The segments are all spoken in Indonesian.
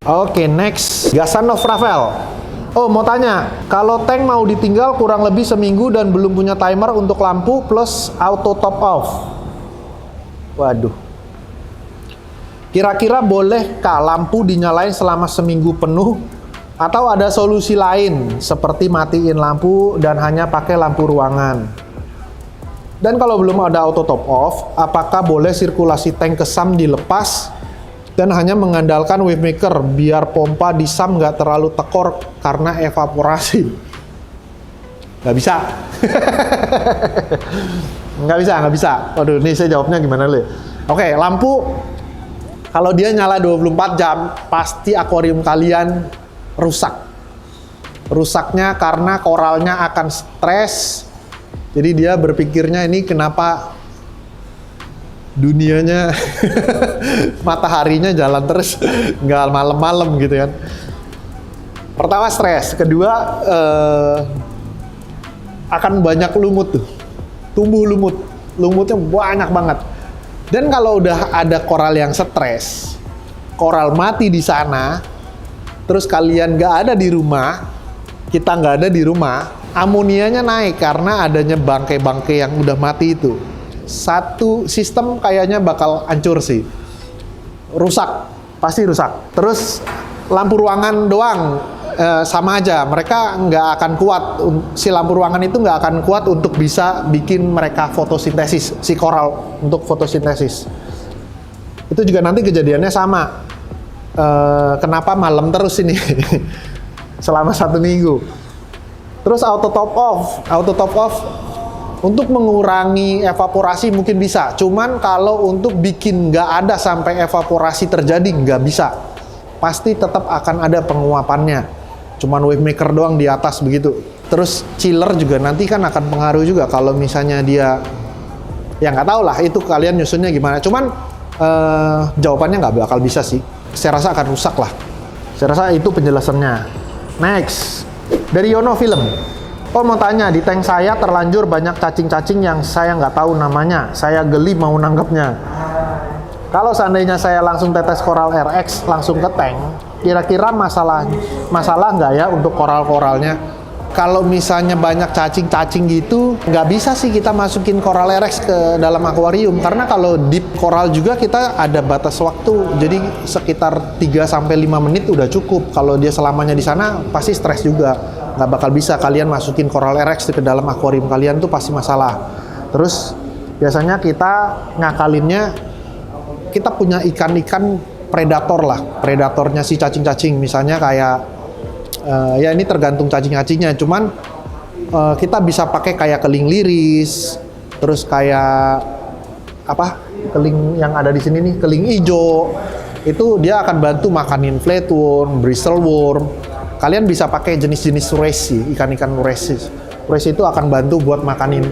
Oke, next, Gasanov Rafael. Oh, mau tanya, kalau tank mau ditinggal kurang lebih seminggu dan belum punya timer untuk lampu plus auto top off. Waduh. Kira-kira bolehkah lampu dinyalain selama seminggu penuh? Atau ada solusi lain seperti matiin lampu dan hanya pakai lampu ruangan? Dan kalau belum ada auto top off, apakah boleh sirkulasi tank ke SAM dilepas dan hanya mengandalkan wave maker biar pompa di SAM nggak terlalu tekor karena evaporasi? Nggak bisa. nggak bisa. Waduh, ini saya jawabnya gimana dulu? Oke, lampu kalau dia nyala 24 jam, pasti akuarium kalian rusak. Rusaknya karena koralnya akan stres. Jadi dia berpikirnya ini kenapa dunianya mataharinya jalan terus nggak malam-malam gitu kan. Pertama stres, kedua akan banyak lumut tuh, tumbuh lumutnya banyak banget. Dan kalau udah ada koral yang stres, koral mati di sana, terus kalian nggak ada di rumah, kita nggak ada di rumah, amonianya naik karena adanya bangkai-bangkai yang udah mati itu. Satu sistem kayaknya bakal hancur sih, rusak, pasti rusak. Terus lampu ruangan doang sama aja, mereka nggak akan kuat, si lampu ruangan itu nggak akan kuat untuk bisa bikin mereka fotosintesis, si koral untuk fotosintesis. Itu juga nanti kejadiannya sama, kenapa malam terus ini selama 1 minggu. Terus auto top off untuk mengurangi evaporasi mungkin bisa, cuman kalau untuk bikin nggak ada sampai evaporasi terjadi nggak bisa. Pasti tetap akan ada penguapannya, cuman wave maker doang di atas begitu. Terus chiller juga nanti kan akan pengaruh juga kalau misalnya dia, ya nggak tahu lah itu kalian nyusunnya gimana. Cuman jawabannya nggak bakal bisa sih, saya rasa akan rusak lah. Saya rasa itu penjelasannya. Next, dari Yono Film. Oh, mau tanya, di tank saya terlanjur banyak cacing-cacing yang saya nggak tahu namanya. Saya geli mau nanggapnya. Kalau seandainya saya langsung tetes Coral RX langsung ke tank, kira-kira masalah nggak ya untuk koral-koralnya? Kalau misalnya banyak cacing-cacing gitu, nggak bisa sih kita masukin Coral RX ke dalam akuarium. Karena kalau deep coral juga kita ada batas waktu. Jadi sekitar 3-5 menit udah cukup. Kalau dia selamanya di sana, pasti stres juga. Nggak bakal bisa kalian masukin Coral RX ke dalam akuarium kalian tuh pasti masalah. Terus biasanya kita ngakalinnya, kita punya ikan-ikan predator lah. Predatornya si cacing-cacing. Misalnya kayak ya ini tergantung cacing-cacingnya, cuman kita bisa pakai kayak keling liris, terus kayak apa, keling yang ada di sini nih, keling hijau, itu dia akan bantu makanin flatworm, bristleworm. Kalian bisa pakai jenis-jenis resi, ikan-ikan resi itu akan bantu buat makanin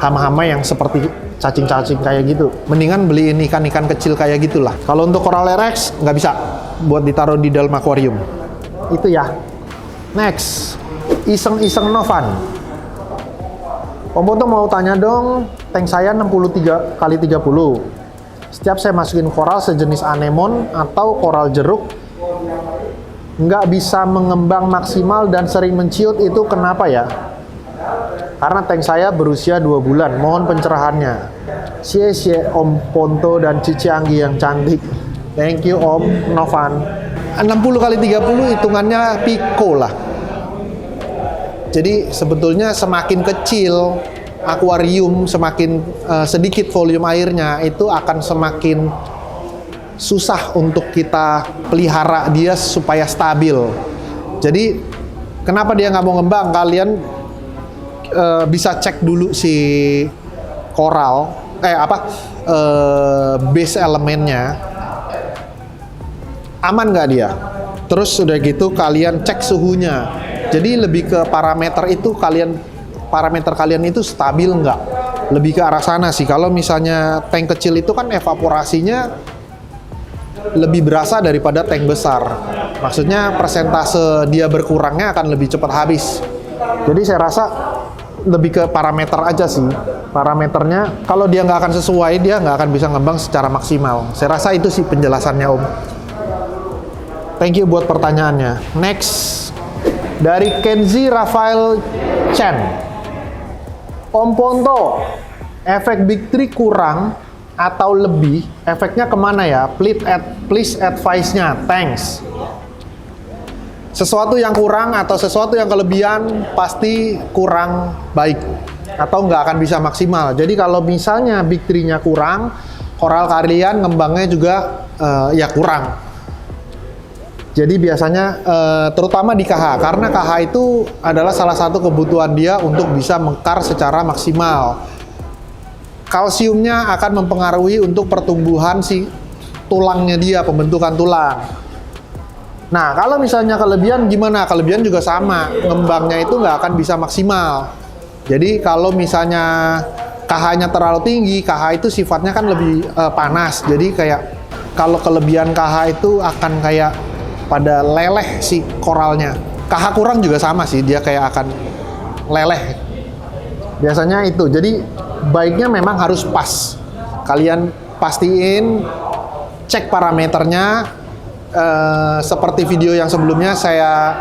hama-hama yang seperti cacing-cacing kayak gitu. Mendingan beliin ikan-ikan kecil kayak gitulah. Kalau untuk Coral RX nggak bisa buat ditaruh di dalam akuarium. Itu ya. Next, iseng-iseng Novan. Om Poto mau tanya dong, tank saya 63x30. Setiap saya masukin koral sejenis anemon atau koral jeruk, nggak bisa mengembang maksimal dan sering menciut, itu kenapa ya? Karena tank saya berusia 2 bulan, mohon pencerahannya. Cie Om Ponto dan Cici Anggi yang cantik. Thank you Om Novan. 60x30 hitungannya piko lah. Jadi sebetulnya semakin kecil akuarium, semakin sedikit volume airnya, itu akan semakin susah untuk kita pelihara dia supaya stabil. Jadi kenapa dia nggak mau ngembang? Kalian bisa cek dulu si koral, base elemennya aman nggak dia. Terus udah gitu kalian cek suhunya. Jadi lebih ke parameter kalian itu stabil nggak? Lebih ke arah sana sih. Kalau misalnya tank kecil itu kan evaporasinya lebih berasa daripada tank besar. Maksudnya persentase dia berkurangnya akan lebih cepat habis. Jadi saya rasa lebih ke parameter aja sih. Parameternya kalau dia nggak akan sesuai, dia nggak akan bisa ngembang secara maksimal. Saya rasa itu sih penjelasannya Om. Thank you buat pertanyaannya. Next, dari Kenzi Rafael Chen. Om Ponto, efek Big 3 kurang atau lebih, efeknya kemana ya? Please advice-nya, thanks. Sesuatu yang kurang atau sesuatu yang kelebihan pasti kurang baik atau nggak akan bisa maksimal. Jadi kalau misalnya Big 3-nya kurang, koral kalian ngembangnya juga ya kurang. Jadi biasanya terutama di KH, karena KH itu adalah salah satu kebutuhan dia untuk bisa mekar secara maksimal. Kalsiumnya akan mempengaruhi untuk pertumbuhan si tulangnya dia, pembentukan tulang. Nah, kalau misalnya kelebihan gimana? Kelebihan juga sama, ngembangnya itu nggak akan bisa maksimal. Jadi kalau misalnya KH-nya terlalu tinggi, KH itu sifatnya kan lebih panas. Jadi kayak kalau kelebihan KH itu akan kayak pada leleh si koralnya. KH kurang juga sama sih, dia kayak akan leleh. Biasanya itu. Jadi baiknya memang harus pas. Kalian pastiin, cek parameternya. Seperti video yang sebelumnya saya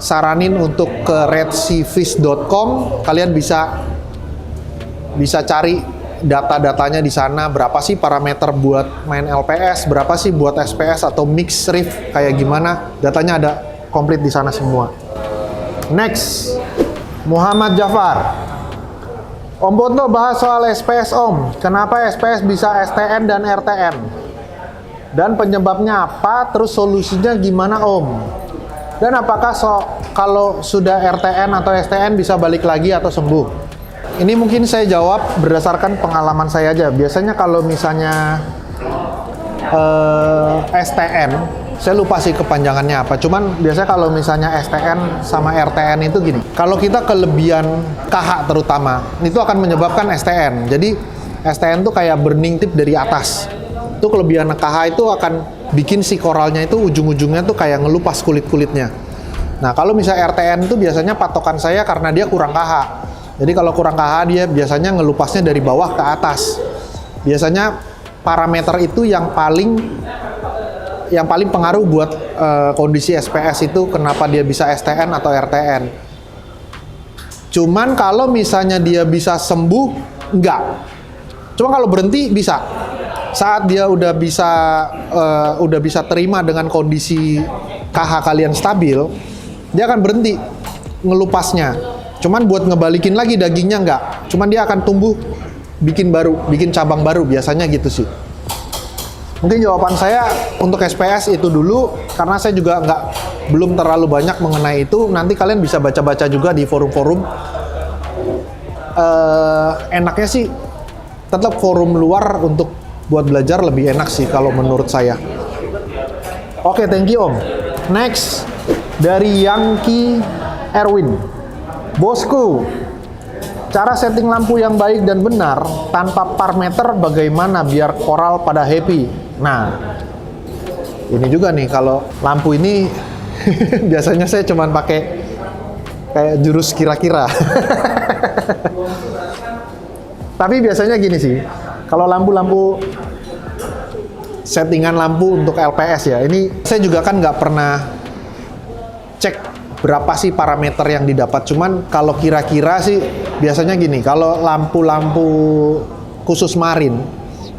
saranin untuk ke redseafish.com. Kalian bisa cari data-datanya di sana, berapa sih parameter buat main LPS, berapa sih buat SPS atau mix reef, kayak gimana, datanya ada komplit di sana semua. Next, Muhammad Jafar. Om Ponto bahas soal SPS Om, kenapa SPS bisa STN dan RTN? Dan penyebabnya apa, terus solusinya gimana Om? Dan apakah kalau sudah RTN atau STN bisa balik lagi atau sembuh? Ini mungkin saya jawab berdasarkan pengalaman saya aja. Biasanya kalau misalnya STN, saya lupa sih kepanjangannya apa. Cuman biasanya kalau misalnya STN sama RTN itu gini. Kalau kita kelebihan KH terutama, itu akan menyebabkan STN. Jadi STN tuh kayak burning tip dari atas. Itu kelebihan KH itu akan bikin si koralnya itu ujung-ujungnya tuh kayak ngelupas kulit-kulitnya. Nah, kalau misalnya RTN itu biasanya patokan saya karena dia kurang KH. Jadi kalau kurang KH dia biasanya ngelupasnya dari bawah ke atas. Biasanya parameter itu yang paling pengaruh buat kondisi SPS itu kenapa dia bisa STN atau RTN. Cuman kalau misalnya dia bisa sembuh, enggak. Cuma kalau berhenti bisa. Saat dia udah bisa terima dengan kondisi KH kalian stabil, dia akan berhenti ngelupasnya. Cuman buat ngebalikin lagi dagingnya enggak. Cuman dia akan tumbuh, bikin cabang baru, biasanya gitu sih. Mungkin jawaban saya untuk SPS itu dulu, karena saya juga belum terlalu banyak mengenai itu. Nanti kalian bisa baca-baca juga di forum-forum. Enaknya sih tetap forum luar untuk buat belajar lebih enak sih kalau menurut saya. Oke, thank you Om. Next, dari Yangki Erwin. Bosku, cara setting lampu yang baik dan benar tanpa parameter bagaimana biar koral pada happy? Nah, ini juga nih, kalau lampu ini biasanya saya cuman pakai kayak jurus kira-kira. Tapi biasanya gini sih, kalau lampu-lampu settingan lampu untuk LPS ya, ini saya juga kan nggak pernah cek berapa sih parameter yang didapat. Cuman kalau kira-kira sih biasanya gini, kalau lampu-lampu khusus marine,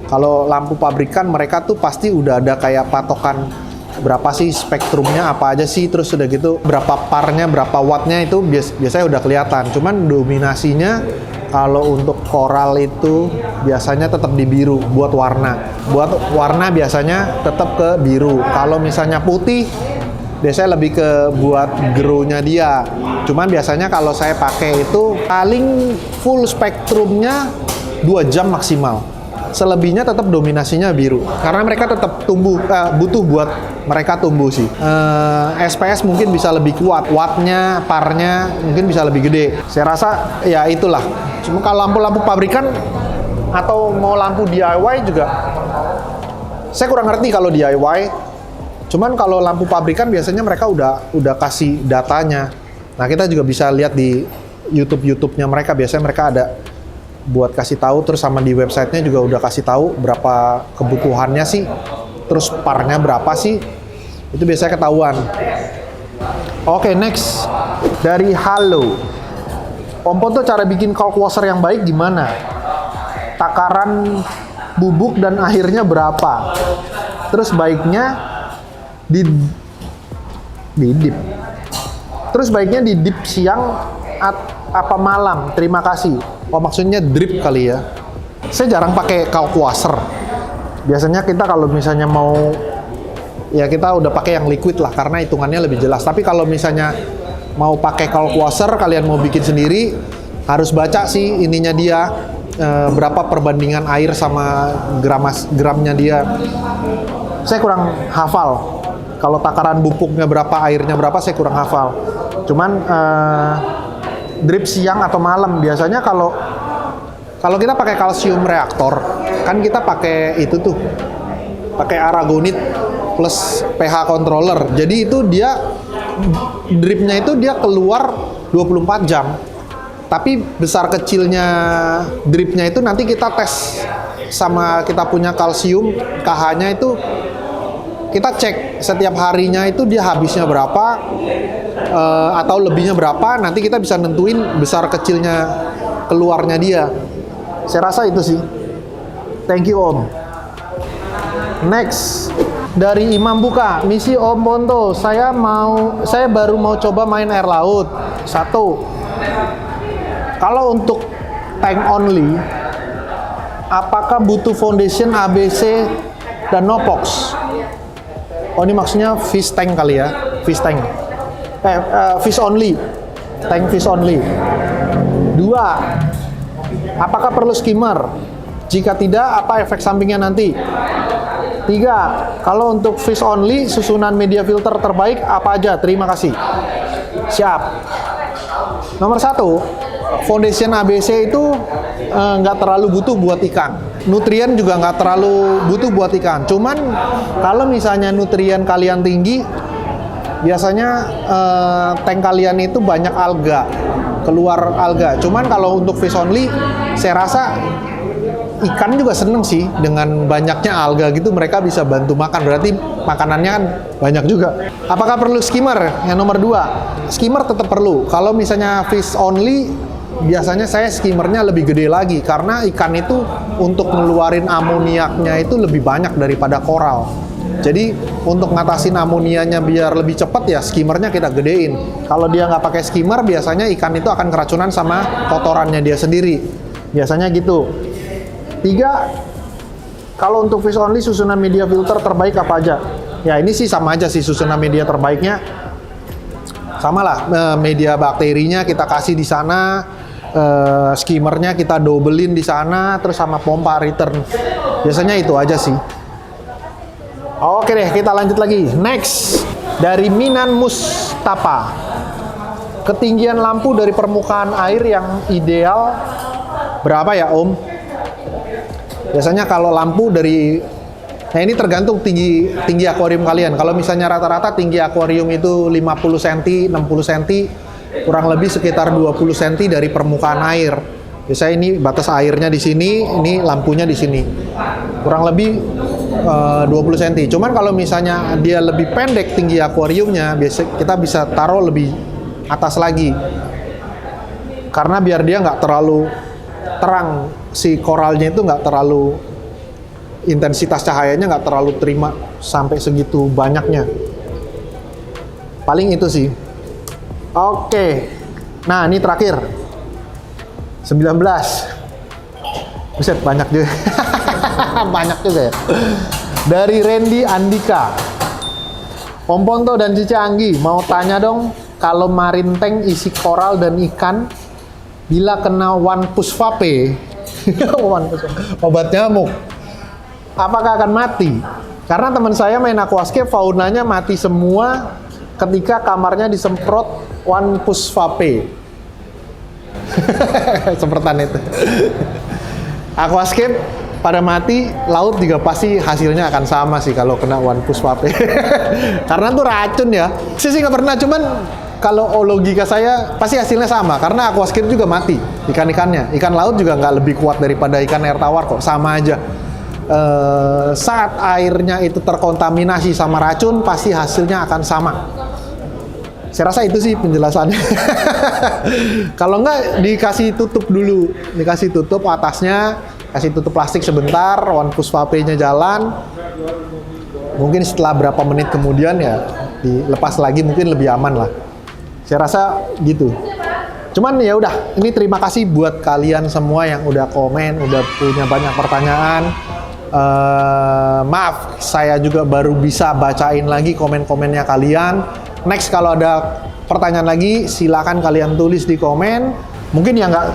kalau lampu pabrikan mereka tuh pasti udah ada kayak patokan berapa sih spektrumnya apa aja sih, terus udah gitu berapa parnya, berapa wattnya itu biasanya udah kelihatan. Cuman dominasinya kalau untuk koral itu biasanya tetap di biru buat warna. Buat warna biasanya tetap ke biru. Kalau misalnya putih biasanya lebih ke buat grow-nya dia. Cuman biasanya kalau saya pakai itu paling full spektrumnya 2 jam maksimal. Selebihnya tetap dominasinya biru. Karena mereka tetap butuh buat mereka tumbuh sih. SPS mungkin bisa lebih kuat, wattnya, parnya mungkin bisa lebih gede. Saya rasa ya itulah. Cuma kalau lampu-lampu pabrikan atau mau lampu DIY juga, saya kurang ngerti kalau DIY. Cuman kalau lampu pabrikan biasanya mereka udah kasih datanya. Nah, kita juga bisa lihat di YouTube-nya mereka, biasanya mereka ada buat kasih tahu, terus sama di websitenya juga udah kasih tahu berapa kebutuhannya sih, terus parnya berapa sih, itu biasanya ketahuan. Oke, next dari Halo. Om Ponto, cara bikin kalk washer yang baik gimana? Takaran bubuk dan airnya berapa? Terus baiknya di dip. Terus baiknya di dip siang apa malam? Terima kasih. Oh, maksudnya drip kali ya. Saya jarang pakai kalk washer. Biasanya kita kalau misalnya mau, ya kita udah pakai yang liquid lah karena hitungannya lebih jelas. Tapi kalau misalnya mau pakai kalk washer, kalian mau bikin sendiri, harus baca sih ininya dia, berapa perbandingan air sama gramnya dia. Saya kurang hafal. Kalau takaran bubuknya berapa, airnya berapa, saya kurang hafal. Cuman drip siang atau malam. Biasanya kalau kita pakai kalsium reaktor, kan kita pakai itu tuh, pakai aragonit plus pH controller. Jadi itu dia dripnya itu dia keluar 24 jam. Tapi besar kecilnya dripnya itu nanti kita tes sama kita punya kalsium, KH-nya itu kita cek setiap harinya itu dia habisnya berapa, atau lebihnya berapa, nanti kita bisa nentuin besar kecilnya keluarnya dia. Saya rasa itu sih. Thank you Om. Next dari Imam Buka, misi Om Ponto, saya baru mau coba main air laut. 1. Kalau untuk tank only, apakah butuh foundation ABC dan Nopox? Oh, ini maksudnya fish tank kali ya, fish tank. Fish only, tank fish only. 2. Apakah perlu skimmer? Jika tidak, apa efek sampingnya nanti? 3. Kalau untuk fish only, susunan media filter terbaik apa aja? Terima kasih. Siap. Nomor 1, foundation ABC itu nggak terlalu butuh buat ikan. Nutrien juga nggak terlalu butuh buat ikan. Cuman kalau misalnya nutrien kalian tinggi, biasanya tank kalian itu banyak alga, keluar alga. Cuman kalau untuk fish only, saya rasa ikan juga seneng sih dengan banyaknya alga gitu, mereka bisa bantu makan, berarti makanannya kan banyak juga. Apakah perlu skimmer? Yang nomor 2, skimmer tetap perlu. Kalau misalnya fish only, biasanya saya skimmernya lebih gede lagi karena ikan itu untuk ngeluarin amoniaknya itu lebih banyak daripada koral. Jadi untuk ngatasin amonianya biar lebih cepat ya skimmernya kita gedein. Kalau dia nggak pakai skimmer, biasanya ikan itu akan keracunan sama kotorannya dia sendiri. Biasanya gitu. 3, kalau untuk fish only susunan media filter terbaik apa aja? Ya ini sih sama aja sih, susunan media terbaiknya sama lah, media bakterinya kita kasih di sana, skimmernya kita dobelin di sana, terus sama pompa return. Biasanya itu aja sih. Oke deh, kita lanjut lagi. Next, dari Minan Mustafa. Ketinggian lampu dari permukaan air yang ideal berapa ya Om? Biasanya kalau lampu dari, nah ini tergantung tinggi akuarium kalian. Kalau misalnya rata-rata tinggi akuarium itu 50 cm, 60 cm, kurang lebih sekitar 20 cm dari permukaan air. Biasanya ini batas airnya di sini, ini lampunya di sini. Kurang lebih 20 cm. Cuman kalau misalnya dia lebih pendek tinggi akuariumnya, biasa kita bisa taruh lebih atas lagi. Karena biar dia nggak terlalu terang, si koralnya itu nggak terlalu, intensitas cahayanya nggak terlalu terima sampai segitu banyaknya. Paling itu sih. Oke. Nah, ini terakhir. 19. Buset, banyak juga. Banyak juga ya. Dari Randy Andika. Om Ponto dan Cici Anggi, mau tanya dong, kalau marine tank isi koral dan ikan, bila kena One Pusvape, obat nyamuk, apakah akan mati? Karena teman saya main aquascape, faunanya mati semua ketika kamarnya disemprot One Pusvape. Semprotan itu. Aquascape pada mati, laut juga pasti hasilnya akan sama sih kalau kena One Pusvape. Karena tuh racun ya. Saya sih nggak pernah, cuman kalau logika saya pasti hasilnya sama karena aquascape juga mati ikan-ikannya. Ikan laut juga nggak lebih kuat daripada ikan air tawar kok, sama aja. Saat airnya itu terkontaminasi sama racun pasti hasilnya akan sama. Saya rasa itu sih penjelasannya. Kalau nggak dikasih tutup dulu, dikasih tutup atasnya, kasih tutup plastik sebentar, One Puspa P-nya jalan. Mungkin setelah berapa menit kemudian ya dilepas lagi, mungkin lebih aman lah. Saya rasa gitu. Cuman ya udah, ini terima kasih buat kalian semua yang udah komen, udah punya banyak pertanyaan. Maaf, saya juga baru bisa bacain lagi komen-komennya kalian. Next kalau ada pertanyaan lagi, silakan kalian tulis di komen. Mungkin yang nggak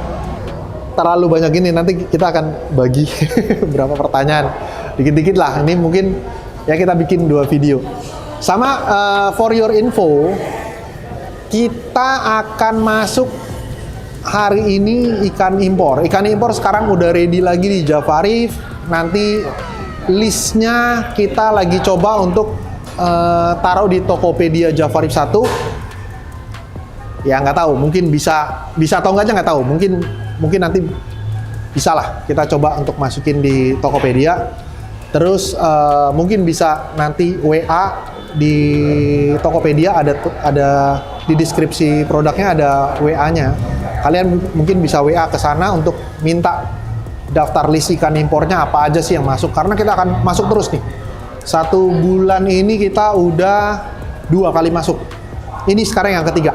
terlalu banyak ini, nanti kita akan bagi berapa pertanyaan. Dikit-dikit lah, ini mungkin ya kita bikin 2 video. Sama for your info, kita akan masuk hari ini ikan impor. Ikan impor sekarang udah ready lagi di Java Reef. Nanti listnya kita lagi coba untuk taruh di Tokopedia Java Reef 1. Ya nggak tahu, mungkin bisa atau enggaknya nggak tahu. Mungkin nanti bisa lah kita coba untuk masukin di Tokopedia. Terus mungkin bisa nanti WA di Tokopedia, ada di deskripsi produknya ada WA-nya. Kalian mungkin bisa WA ke sana untuk minta daftar list ikan impornya apa aja sih yang masuk, karena kita akan masuk terus nih. 1 bulan ini kita udah 2 kali masuk. Ini sekarang yang ketiga.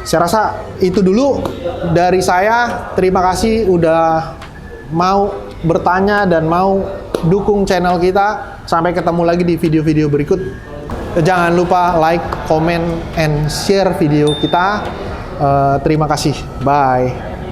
Saya rasa itu dulu dari saya. Terima kasih udah mau bertanya dan mau dukung channel kita. Sampai ketemu lagi di video-video berikut. Jangan lupa like, comment, and share video kita. Terima kasih. Bye.